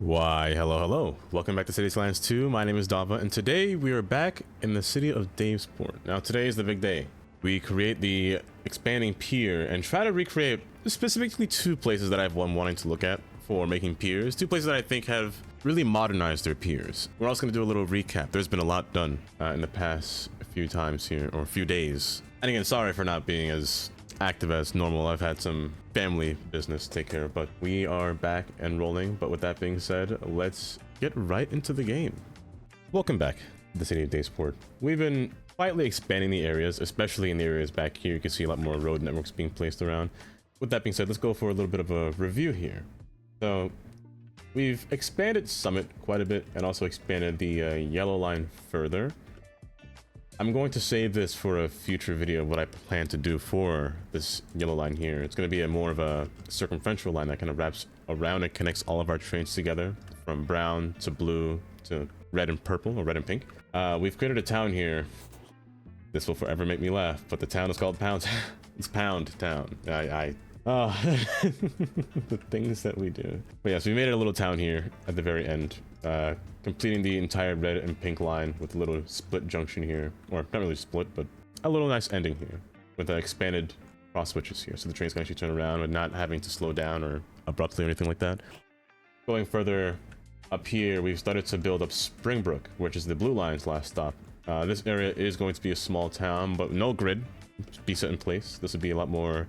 Why, hello. Welcome back to Skylines 2. My name is Dava, and today we are back in the city of Davesport. Now, today is the big day. We create the expanding pier and try to recreate specifically two places that I've been wanting to look at for making piers. Two places that I think have really modernized their piers. We're also going to do a little recap. There's been a lot done in the past few times here, or a few days. And again, sorry for not being as active as normal. I've had some family business to take care of, but we are back and rolling. But with that being said, let's get right into the game. Welcome back to the city of Davesport. We've been quietly expanding the areas, especially in the areas back here. You can see a lot more road networks being placed around. With that being said, let's go for a little bit of a review here. So we've expanded Summit quite a bit and also expanded the yellow line further. I'm going to save this for a future video of what I plan to do for this yellow line here. It's going to be more of a circumferential line that kind of wraps around and connects all of our trains together from brown to blue to red and purple, or red and pink. We've created a town here. This will forever make me laugh, but the town is called Pound. It's Pound Town. Oh, the things that we do. But yeah, so we made it a little town here at the very end, completing the entire red and pink line with a little split junction here, or not really split, but a little nice ending here with the expanded cross switches here, so the trains can actually turn around and not having to slow down or abruptly or anything like that. Going further up here, we've started to build up Springbrook, which is the blue line's last stop. This area is going to be a small town, but no grid be set in place. This would be a lot more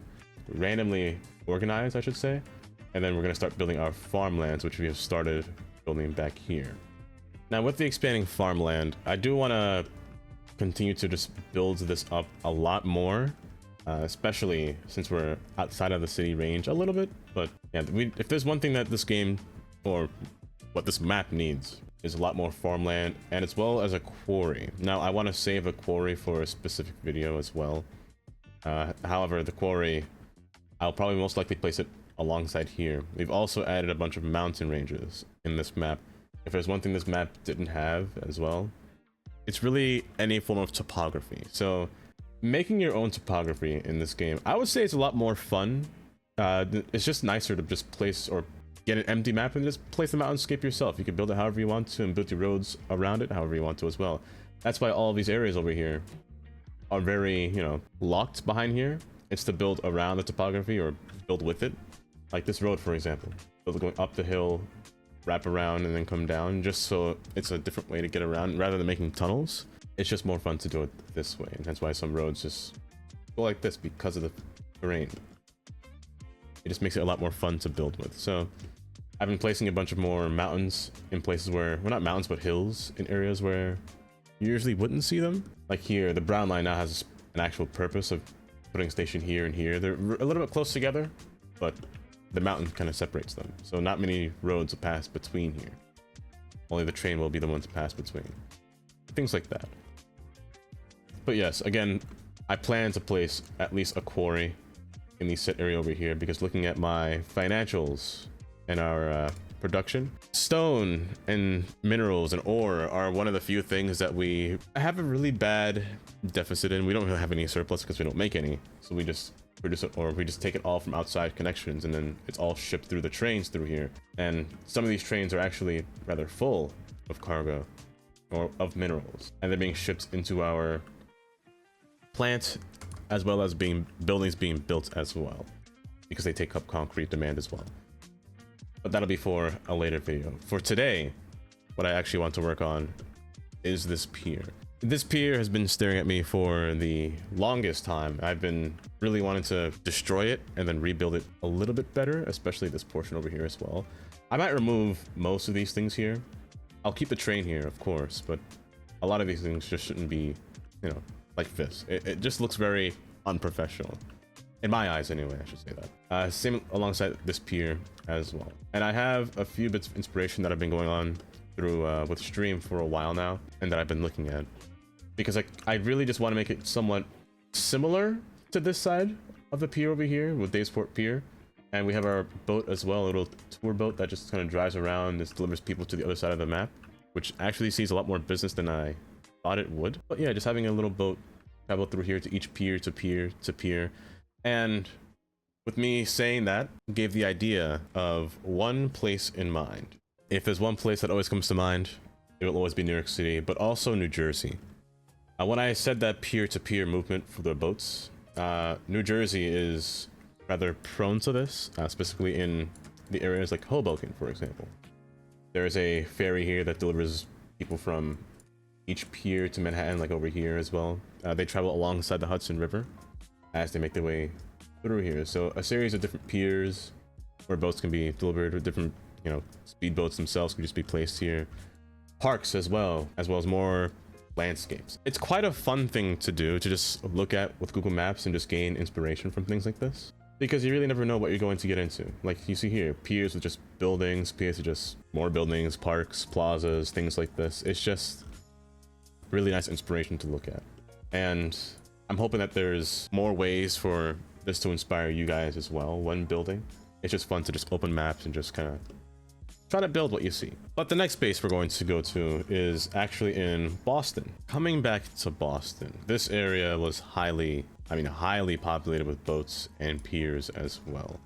randomly organized, I should say. And then we're going to start building our farmlands, which we have started building back here. Now with the expanding farmland, I do want to continue to just build this up a lot more, especially since we're outside of the city range a little bit. But yeah, if there's one thing that this game, or what this map needs, is a lot more farmland, and as well as a quarry. Now I want to save a quarry for a specific video as well. However, the quarry, I'll probably most likely place it alongside here. We've also added a bunch of mountain ranges in this map. If there's one thing this map didn't have as well, it's really any form of topography. So making your own topography in this game, I would say it's a lot more fun. It's just nicer to just place or get an empty map and just place the mountainscape yourself. You can build it however you want to and build your roads around it however you want to as well. That's why all of these areas over here are very, locked behind here. It's to build around the topography or build with it. Like this road, for example. Build going up the hill, wrap around, and then come down, just so it's a different way to get around. Rather than making tunnels, it's just more fun to do it this way. And that's why some roads just go like this, because of the terrain. It just makes it a lot more fun to build with. So I've been placing a bunch of more mountains in places where, well, not mountains, but hills in areas where you usually wouldn't see them. Like here, the brown line now has an actual purpose of putting a station here and here. They're a little bit close together, but the mountain kind of separates them. So not many roads will pass between here. Only the train will be the one to pass between. Things like that. But yes, again, I plan to place at least a quarry in the set area over here, because looking at my financials and our production, stone and minerals and ore are one of the few things that we have a really bad deficit in. We don't really have any surplus because we don't make any, so we just produce it, or we just take it all from outside connections, and then it's all shipped through the trains through here. And some of these trains are actually rather full of cargo or of minerals, and they're being shipped into our plant, as well as buildings being built as well, because they take up concrete demand as well. But that'll be for a later video. For today, what I actually want to work on is this pier. This pier has been staring at me for the longest time. I've been really wanting to destroy it and then rebuild it a little bit better, especially this portion over here as well. I might remove most of these things here. I'll keep the train here, of course, but a lot of these things just shouldn't be, like this. It just looks very unprofessional. In my eyes, anyway, I should say that. Same alongside this pier as well. And I have a few bits of inspiration that I've been going on through with Stream for a while now, and that I've been looking at. Because I really just want to make it somewhat similar to this side of the pier over here with Davesport Pier. And we have our boat as well, a little tour boat that just kind of drives around and delivers people to the other side of the map, which actually sees a lot more business than I thought it would. But yeah, just having a little boat travel through here to each pier to pier to pier. And with me saying that, gave the idea of one place in mind. if there's one place that always comes to mind, it will always be New York City, but also New Jersey. When I said that peer-to-peer movement for the boats, New Jersey is rather prone to this, specifically in the areas like Hoboken, for example. There's a ferry here that delivers people from each pier to Manhattan, like over here as well. They travel alongside the Hudson River as they make their way through here. So a series of different piers where boats can be delivered, with different, you know, speedboats themselves can just be placed here. Parks as well as more landscapes. It's quite a fun thing to do, to just look at with Google Maps and just gain inspiration from things like this, because you really never know what you're going to get into. Like you see here, piers with just buildings, piers with just more buildings, parks, plazas, things like this. It's just really nice inspiration to look at, and I'm hoping that there's more ways for this to inspire you guys as well when building. It's just fun to just open maps and just kind of try to build what you see. But the next base we're going to go to is actually in Boston. Coming back to Boston, this area was highly populated with boats and piers as well.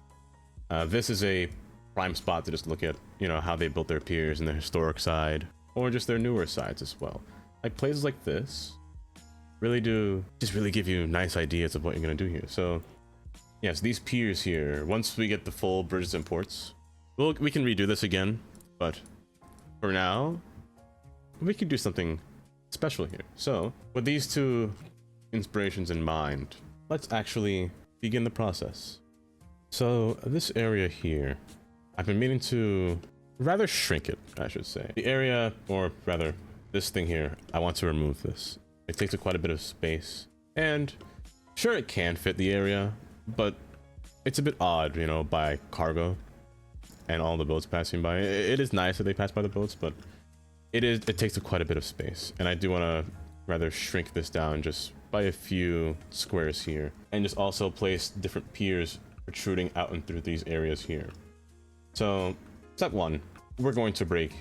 This is a prime spot to just look at, you know, how they built their piers and the historic side, or just their newer sides as well. Like places like this really give you nice ideas of what you're gonna do here. So yes, these piers here, once we get the full bridges and ports, we can redo this again, but for now, we can do something special here. So, with these two inspirations in mind, let's actually begin the process. So, this area here, I've been meaning to rather shrink it, I should say. The area, or rather, this thing here, I want to remove this. It takes up quite a bit of space, and sure, it can fit the area, but it's a bit odd, you know, by cargo and all the boats passing by. It is nice that they pass by the boats, but it takes up quite a bit of space, and I do want to rather shrink this down just by a few squares here, and just also place different piers protruding out and through these areas here. So step one, we're going to break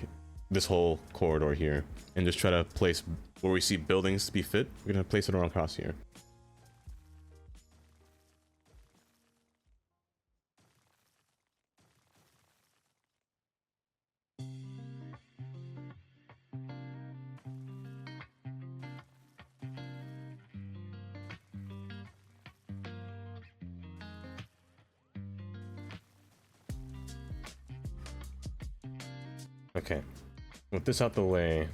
this whole corridor here and just try to place where we see buildings to be fit. We're going to place it around across here. Okay, with this out the way,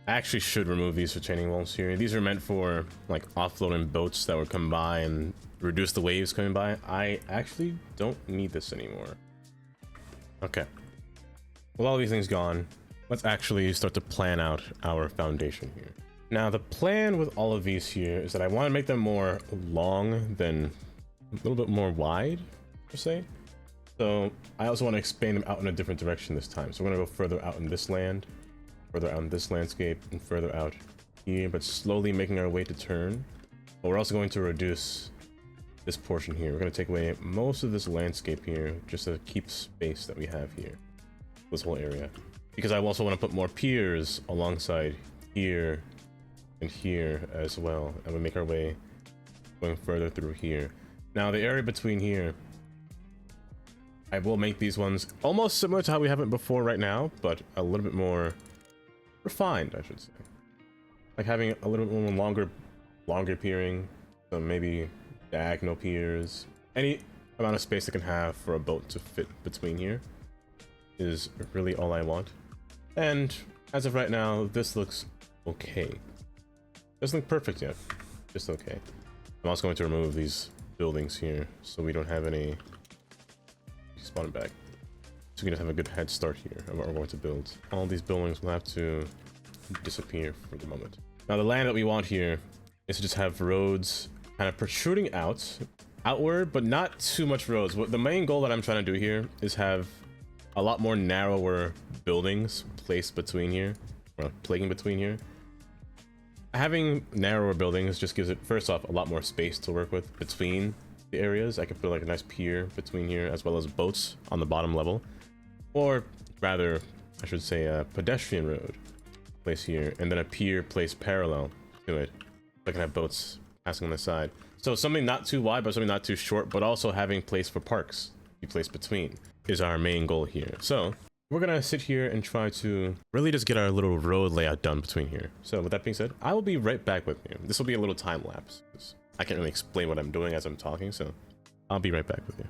I actually should remove these retaining walls here. These are meant for like offloading boats that would come by and reduce the waves coming by. I actually don't need this anymore. Okay, with all these things gone, let's actually start to plan out our foundation here. Now the plan with all of these here is that I want to make them more long than a little bit more wide, per se. So I also want to expand them out in a different direction this time. So we're going to go further out in this land, further out in this landscape, and further out here, but slowly making our way to turn. But we're also going to reduce this portion here. We're going to take away most of this landscape here just to keep space that we have here, this whole area. Because I also want to put more piers alongside here and here as well. And we make our way going further through here. Now the area between here, I will make these ones almost similar to how we have it before right now, but a little bit more refined, I should say. Like having a little bit more longer piering, so maybe diagonal piers. Any amount of space I can have for a boat to fit between here is really all I want. And as of right now, this looks okay. Doesn't look perfect yet, just okay. I'm also going to remove these buildings here so we don't have any. Spawn it back, so we can just have a good head start here of what we're going to build. All these buildings will have to disappear for the moment. Now the land that we want here is to just have roads kind of protruding outward, but not too much roads. What the main goal that I'm trying to do here is have a lot more narrower buildings placed between here, or plaguing between here. Having narrower buildings just gives it, first off, a lot more space to work with between the areas. I could put like a nice pier between here, as well as boats on the bottom level, or rather I should say a pedestrian road place here, and then a pier placed parallel to it. I can have boats passing on the side, so something not too wide but something not too short, but also having place for parks be placed between is our main goal here. So we're gonna sit here and try to really just get our little road layout done between here. So with that being said, I will be right back with you. This will be a little time lapse. I can't really explain what I'm doing as I'm talking, so I'll be right back with you.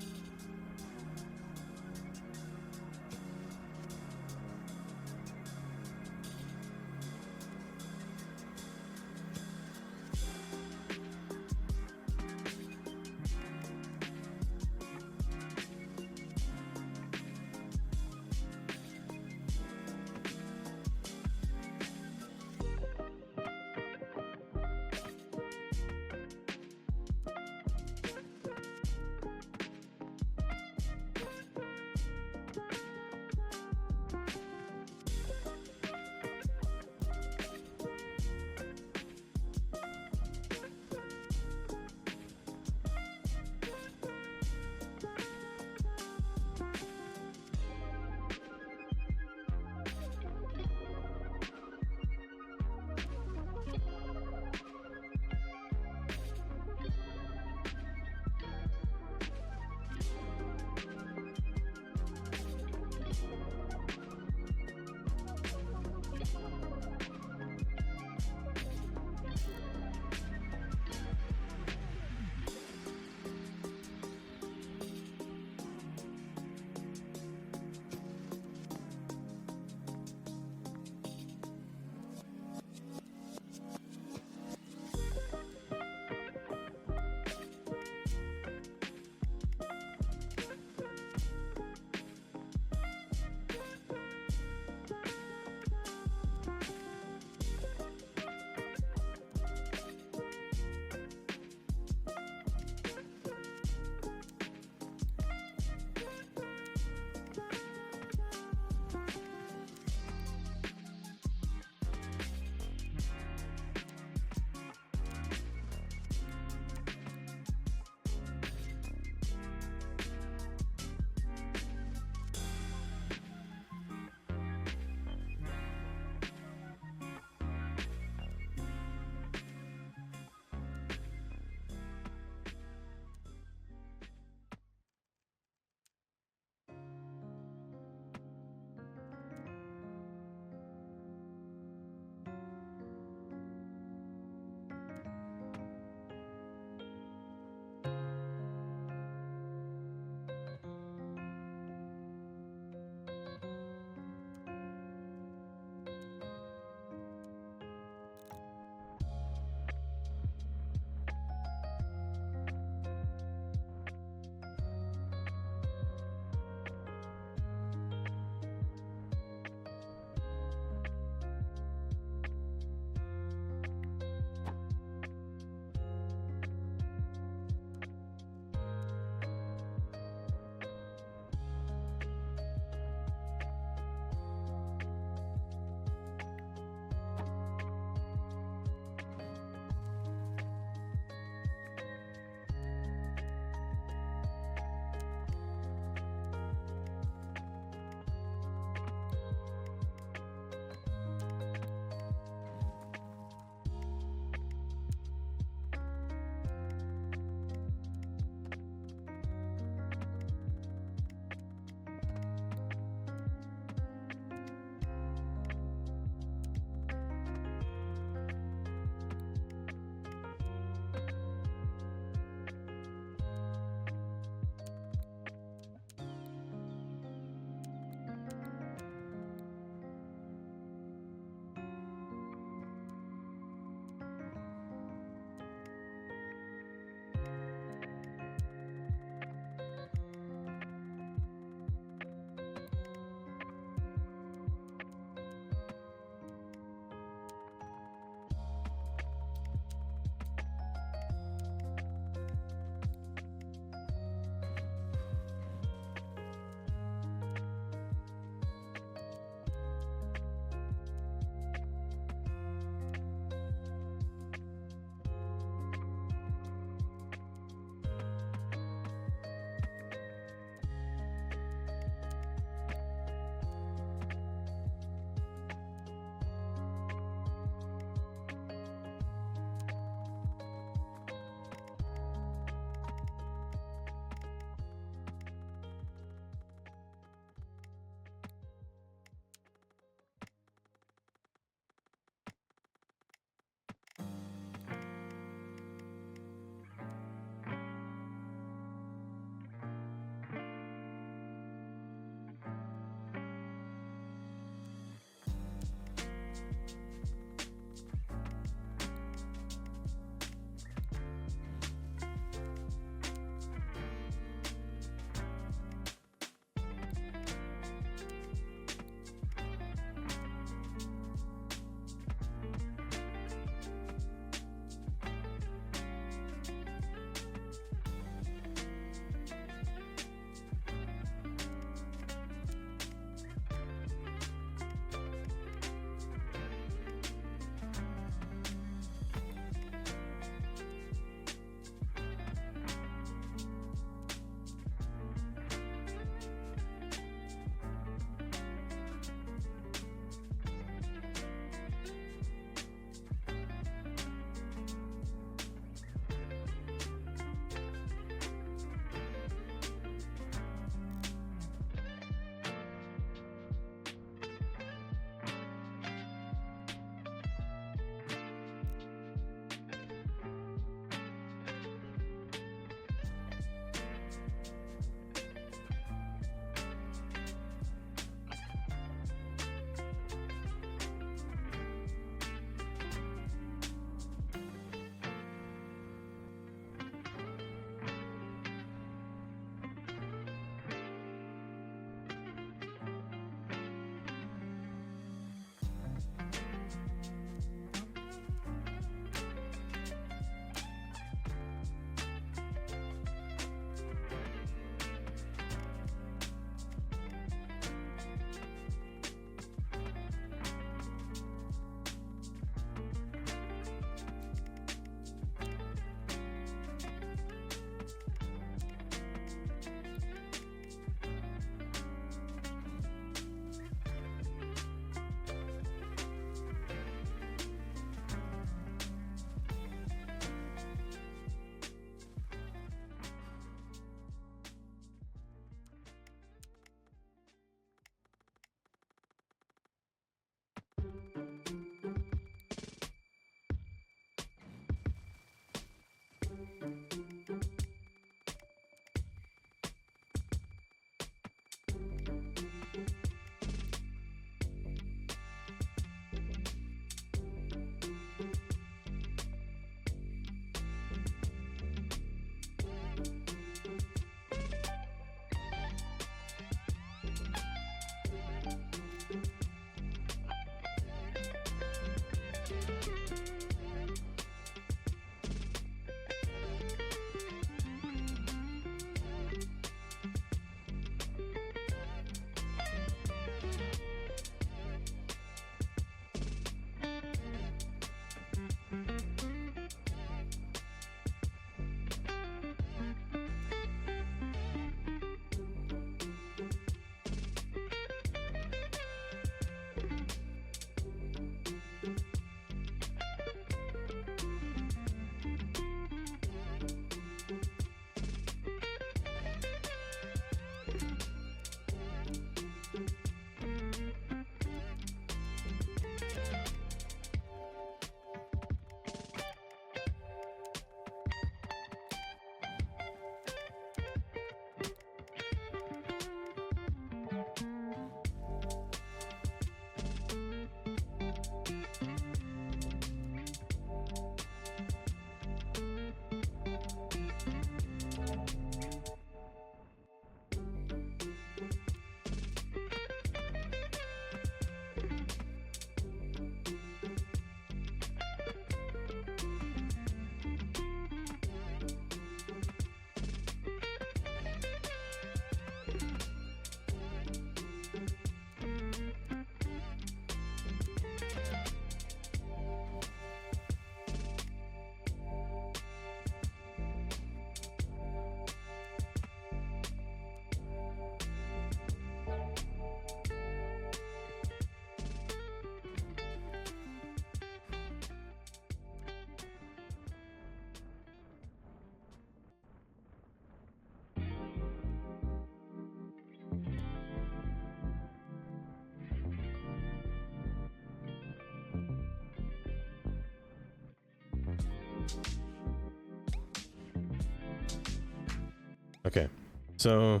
Okay, so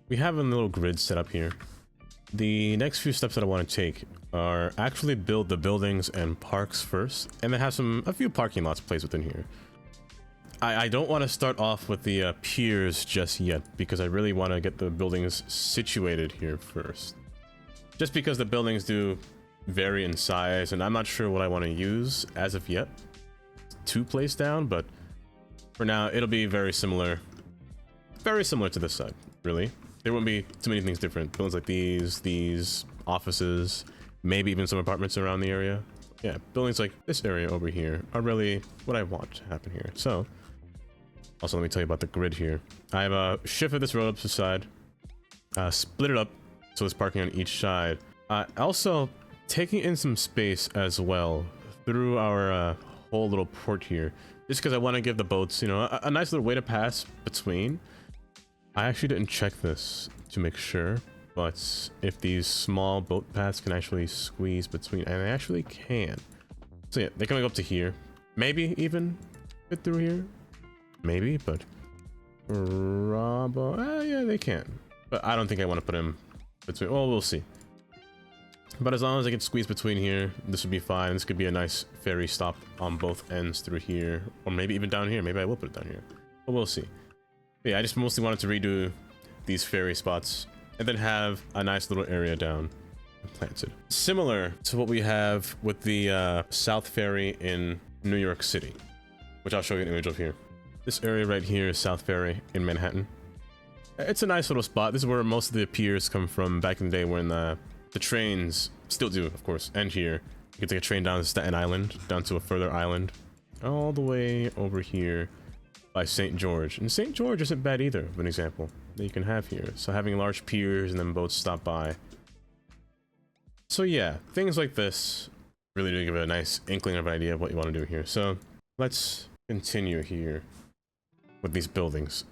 we have a little grid set up here. The next few steps that I want to take are actually build the buildings and parks first, and then have a few parking lots placed within here. I don't want to start off with the piers just yet, because I really want to get the buildings situated here first. Just because the buildings do vary in size, and I'm not sure what I want to use as of yet to place down, but for now it'll be very similar to this side, really. There won't be too many things different. Buildings like these offices, maybe even some apartments around the area. Yeah, buildings like this area over here are really what I want to happen here. So, also let me tell you about the grid here. I've shifted this road up to the side, split it up so there's parking on each side. Also, taking in some space as well through our whole little port here, just because I want to give the boats, you know, a nice little way to pass between. I actually didn't check this to make sure, but if these small boat paths can actually squeeze between, and they actually can. So yeah, they can go up to here. Maybe even fit through here. Maybe, but yeah, they can. But I don't think I want to put them between. Well, we'll see. But as long as I can squeeze between here, this would be fine. This could be a nice ferry stop on both ends through here, or maybe even down here. Maybe I will put it down here, but we'll see. Yeah, I just mostly wanted to redo these ferry spots and then have a nice little area down and planted. Similar to what we have with the South Ferry in New York City, which I'll show you an image of here. This area right here is South Ferry in Manhattan. It's a nice little spot. This is where most of the piers come from back in the day, when the trains still do, of course, end here. You can take a train down to Staten Island, down to a further island, all the way over here by St. George. And St. George isn't bad either, of an example that you can have here. So having large piers and then boats stop by. So yeah, things like this really do give it a nice inkling of an idea of what you want to do here. So let's continue here with these buildings.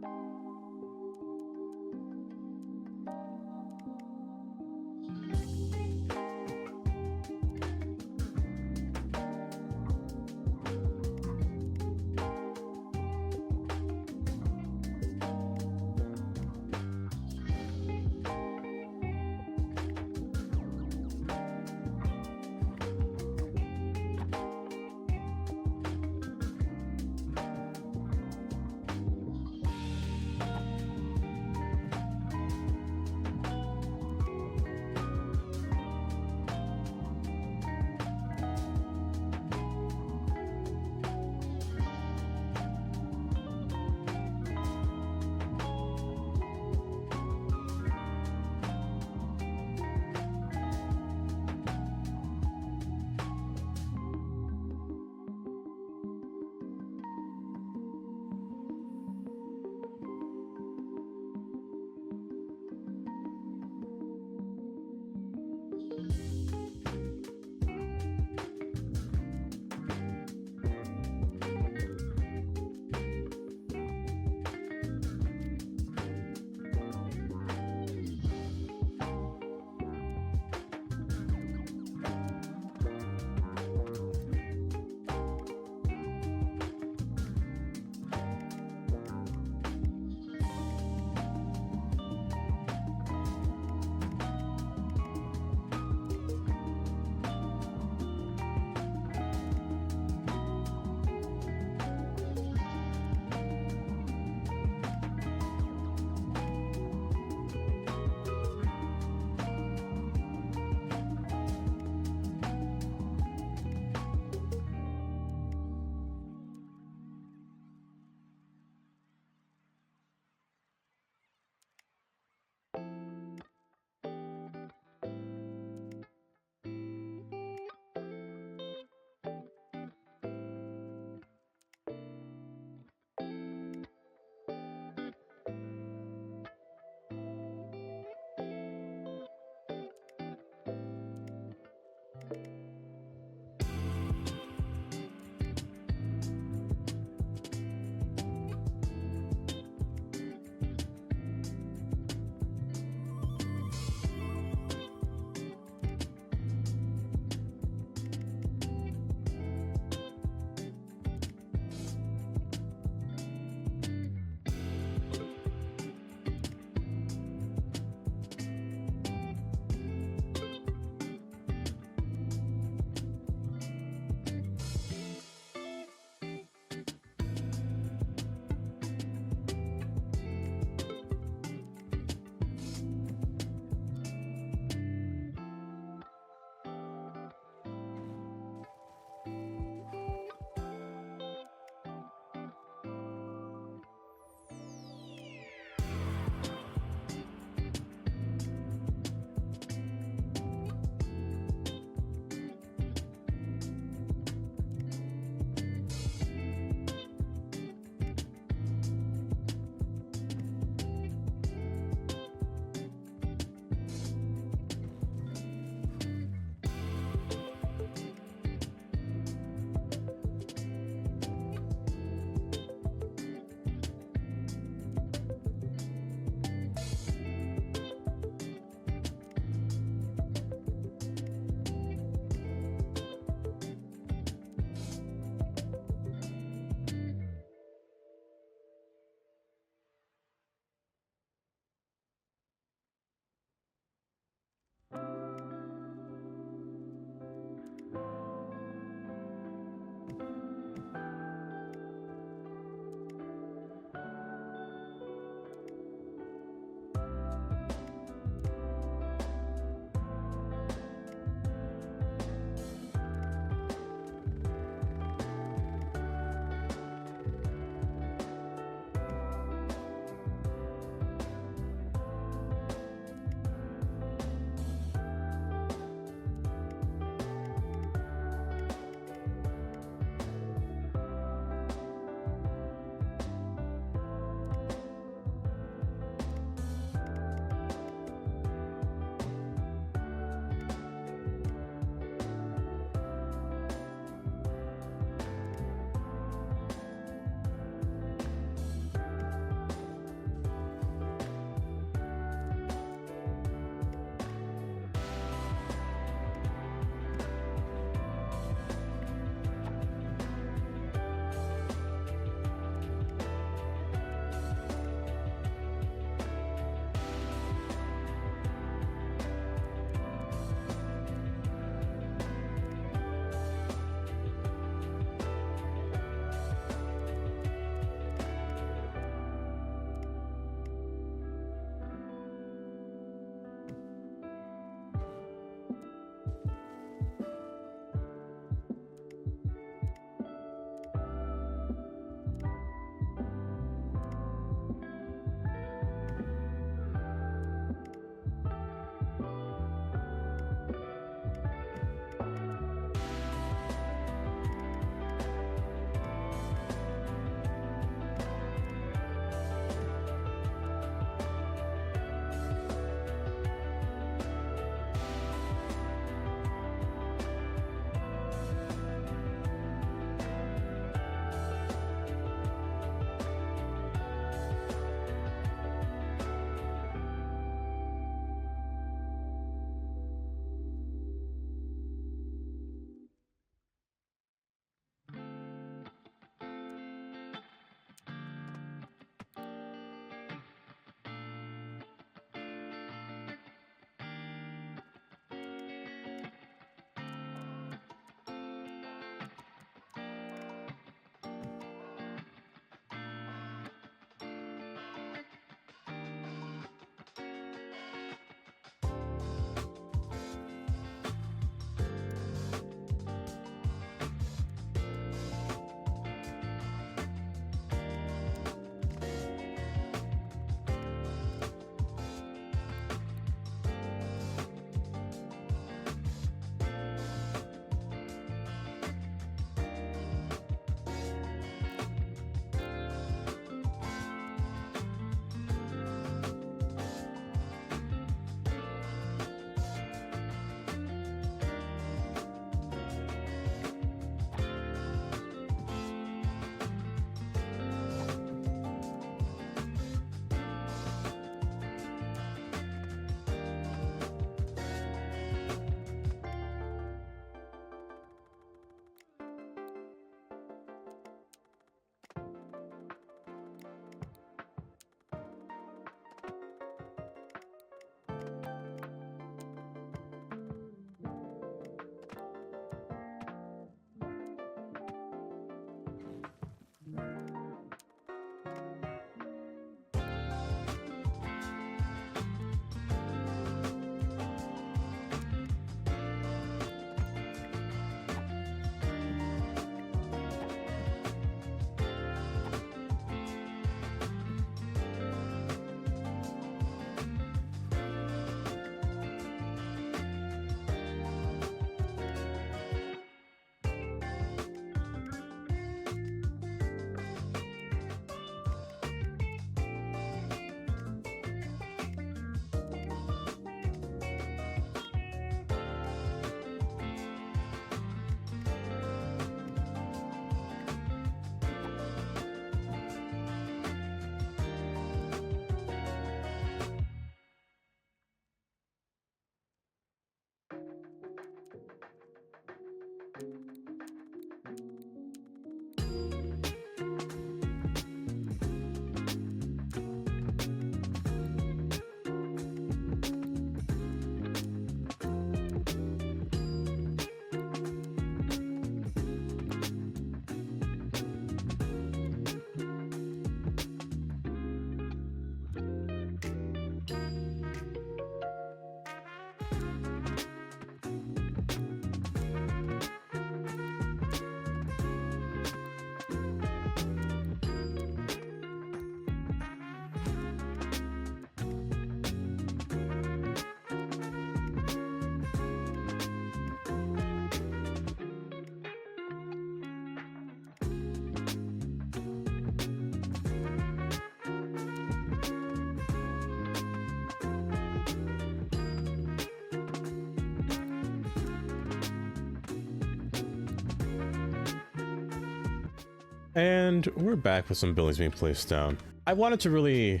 And we're back with some buildings being placed down. I wanted to really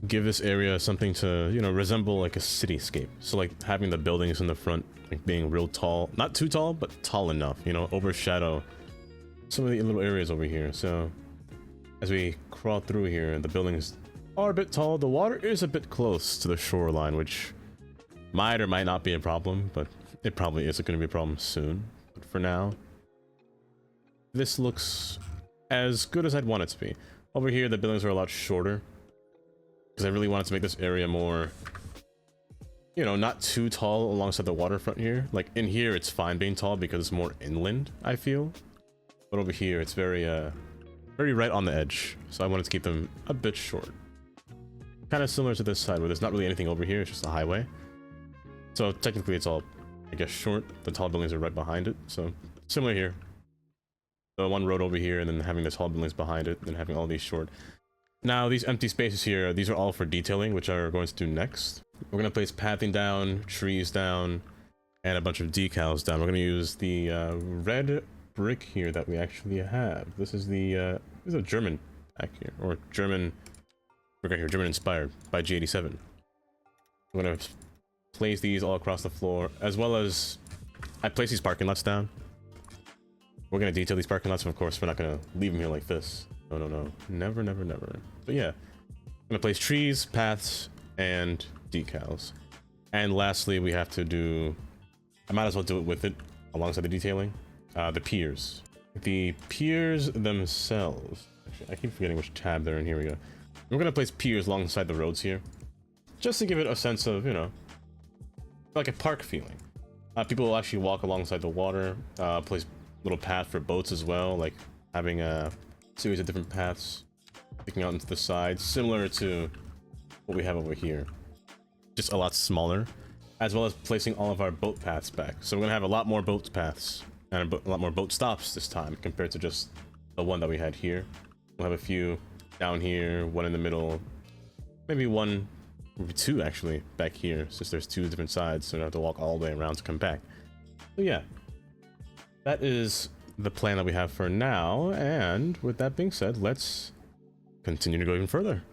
give this area something to, you know, resemble like a cityscape. So like having the buildings in the front, like being real tall, not too tall, but tall enough, you know, overshadow some of the little areas over here. So as we crawl through here, the buildings are a bit tall. The water is a bit close to the shoreline, which might or might not be a problem, but it probably is going to be a problem soon. But for now, this looks as good as I'd want it to be. Over here, the buildings are a lot shorter because I really wanted to make this area more, you know, not too tall alongside the waterfront here. Like in here, it's fine being tall because it's more inland, I feel. But over here, it's very right on the edge. So I wanted to keep them a bit short. Kind of similar to this side where there's not really anything over here. It's just a highway. So technically it's all, I guess, short. The tall buildings are right behind it. So similar here. The one road over here and then having the tall buildings behind it, then having all these short. Now these empty spaces here, these are all for detailing, which we're going to do next. We're going to place pathing down, trees down, and a bunch of decals down. We're going to use the red brick here that we actually have. This is the this is a German pack here, or German brick right here, German inspired by G87. I'm going to place these all across the floor, as well as I place these parking lots down. We're going to detail these parking lots, and of course we're not going to leave them here like this. No, no, no. Never, never, never. But yeah, I'm going to place trees, paths, and decals. And lastly, we have to do, I might as well do it with it alongside the detailing, the piers. The piers themselves, actually, I keep forgetting which tab they're in. Here we go. We're going to place piers alongside the roads here, just to give it a sense of, you know, like a park feeling. People will actually walk alongside the water, place little path for boats as well, like having a series of different paths sticking out into the sides, similar to what we have over here, just a lot smaller, as well as placing all of our boat paths back. So we're gonna have a lot more boat paths and a lot more boat stops this time compared to just the one that we had here. We'll have a few down here, one in the middle, maybe one, maybe two actually back here, since there's two different sides, so we don't have to walk all the way around to come back. So yeah, that is the plan that we have for now, and with that being said, let's continue to go even further.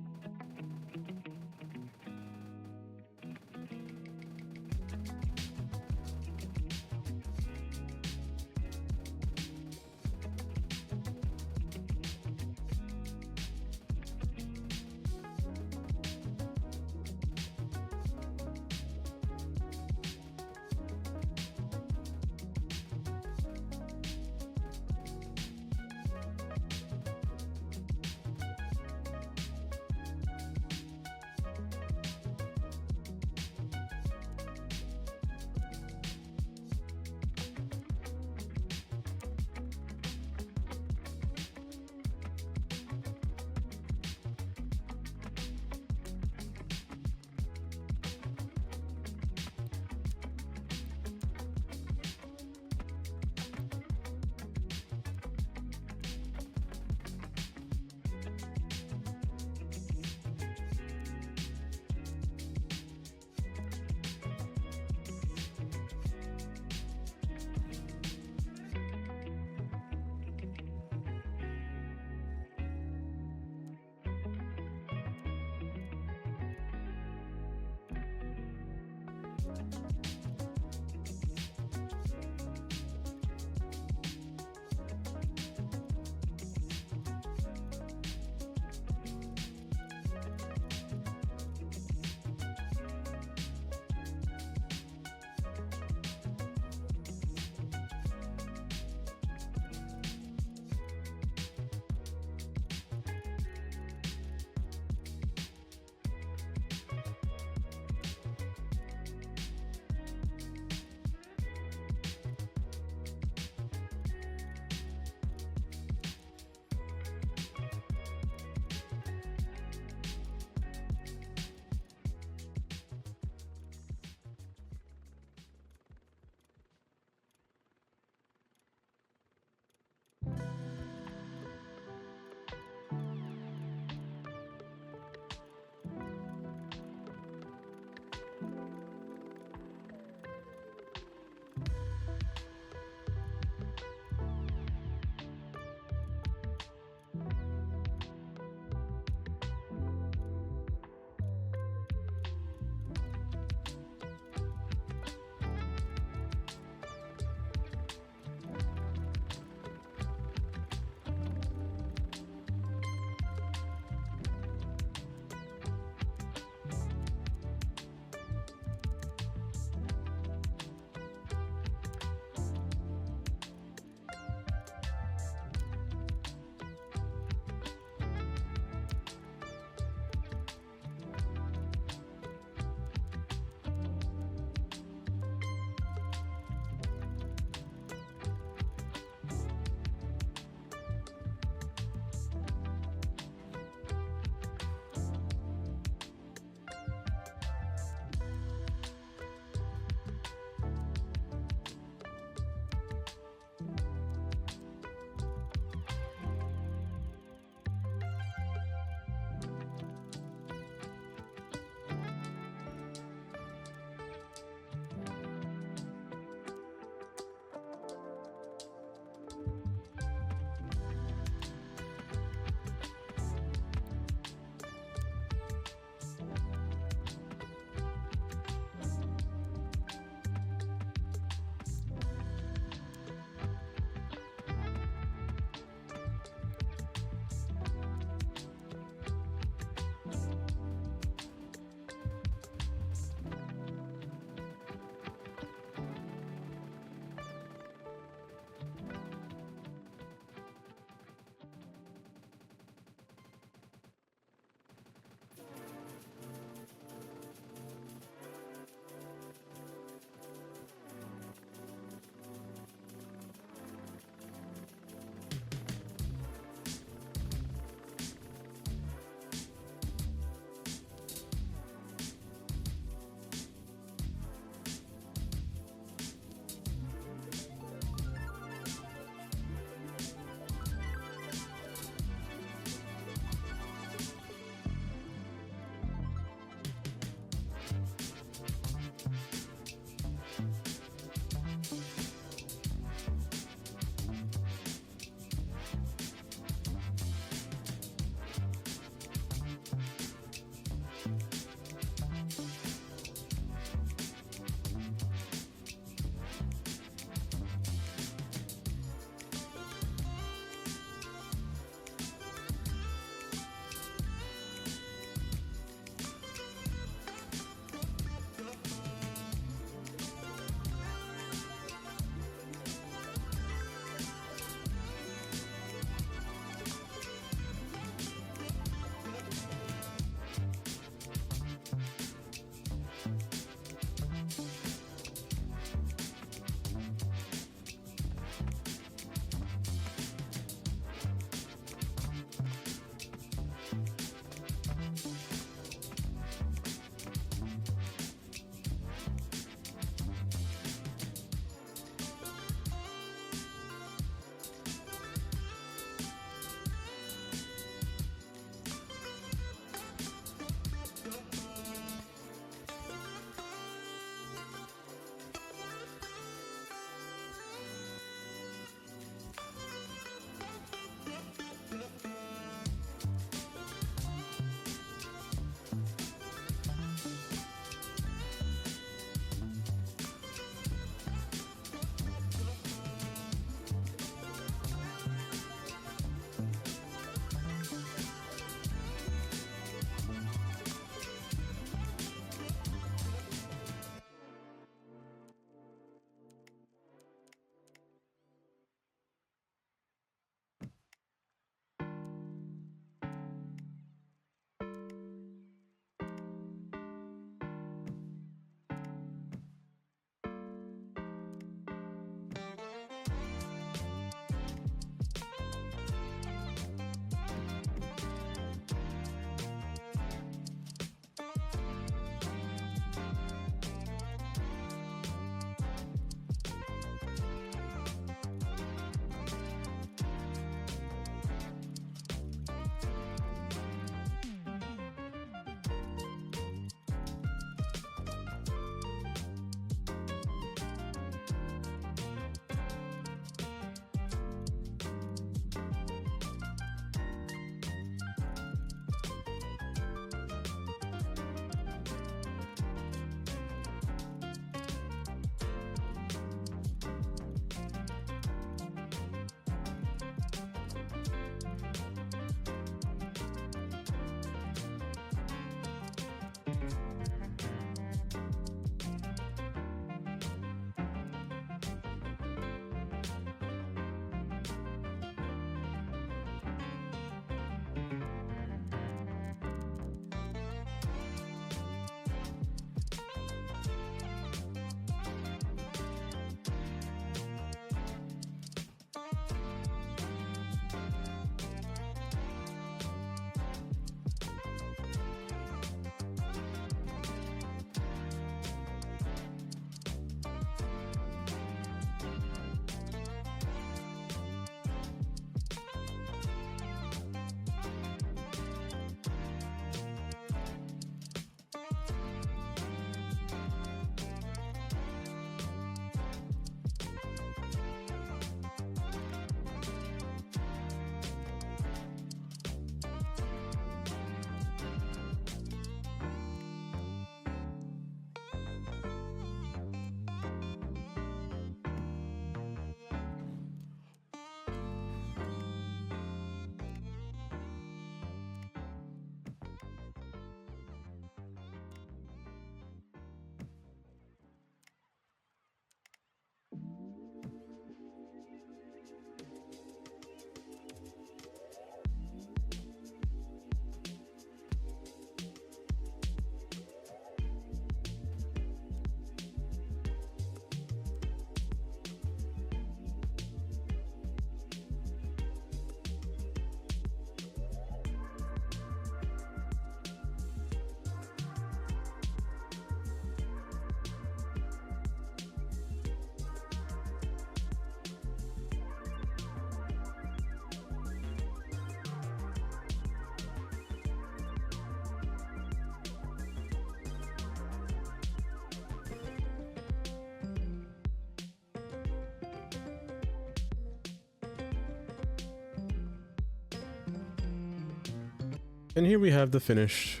And here we have the finished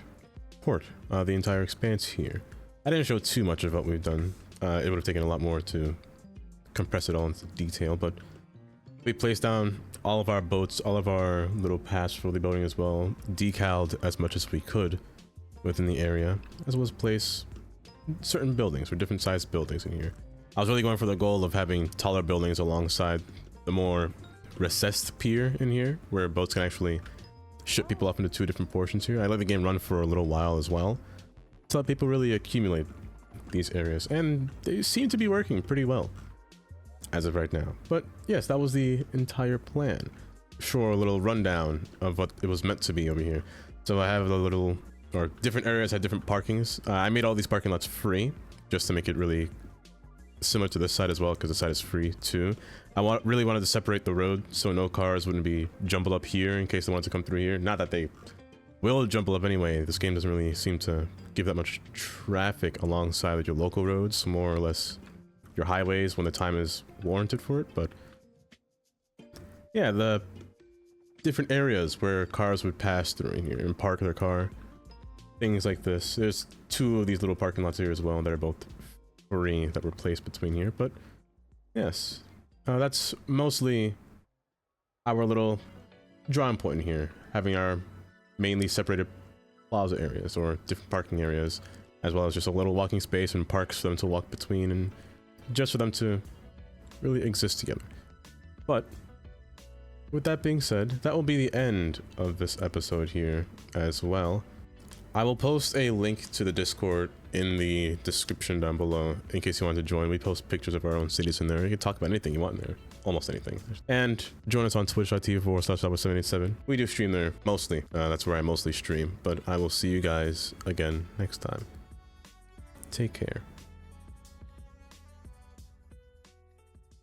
port, the entire expanse here. I didn't show too much of what we've done. It would have taken a lot more to compress it all into detail, but we placed down all of our boats, all of our little paths for the building as well, decaled as much as we could within the area, as well as place certain buildings or different sized buildings in here. I was really going for the goal of having taller buildings alongside the more recessed pier in here, where boats can actually ship people up into two different portions here. I let the game run for a little while as well, so that people really accumulate these areas, and they seem to be working pretty well as of right now. But yes, that was the entire plan. Sure, a little rundown of what it was meant to be over here. So I have a little, or different areas had different parkings. I made all these parking lots free just to make it really similar to this side as well, because the side is free too. I really wanted to separate the road so no cars wouldn't be jumbled up here in case they wanted to come through here. Not that they will jumble up anyway. This game doesn't really seem to give that much traffic alongside of your local roads, more or less your highways when the time is warranted for it. But yeah, the different areas where cars would pass through in here and park their car, things like this. There's two of these little parking lots here as well that are both free that were placed between here. But yes, that's mostly our little drawing point in here, having our mainly separated plaza areas or different parking areas, as well as just a little walking space and parks for them to walk between, and just for them to really exist together. But with that being said, that will be the end of this episode here as well. I will post a link to the Discord in the description down below in case you want to join. We post pictures of our own cities in there. You can talk about anything you want in there. Almost anything. And join us on twitch.tv/Davesport77. We do stream there mostly. That's where I mostly stream. But I will see you guys again next time. Take care.